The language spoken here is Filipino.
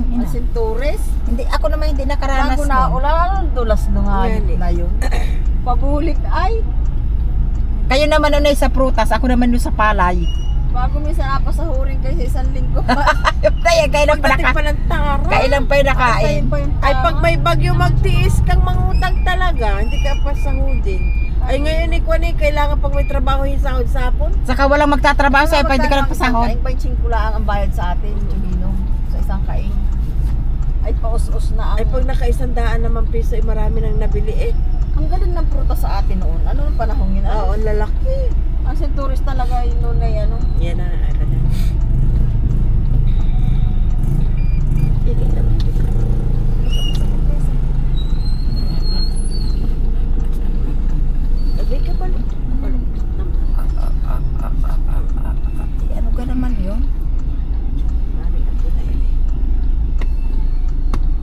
putang ina. Asin tourist. Hindi, ako naman hindi nakaranas Bago na nun. ulan, dulas nung hayop Yan eh. na yun. Pabulik ay. Kayo naman unay sa prutas, ako naman doon sa palay. Bago minsan napasahurin kayo sa isang linggo pa. Kaya kailan pa Pagdating pa ng tara. kailan pa yung nakain? Ay, pag may bagyo magtiis kang mangutang talaga, hindi ka pa sahudin. Ay, ngayon ni Kwan kailangan pag may trabaho yung sahod sa hapon. Saka walang magtatrabaho sa'yo, pwede ka lang pasahod. Kaing ba yung 5 lang ang bayad sa atin, Chubino, sa isang kaing. Ay, paus-us na ang... Ay, pag naka-100 naman piso, ay marami nang nabili eh. Ang galing ng prutas sa atin noon. Ano nung panahon yun? Oo, ang lalaki. Ang tourist talaga yun noon ay ano. Yan na, ay,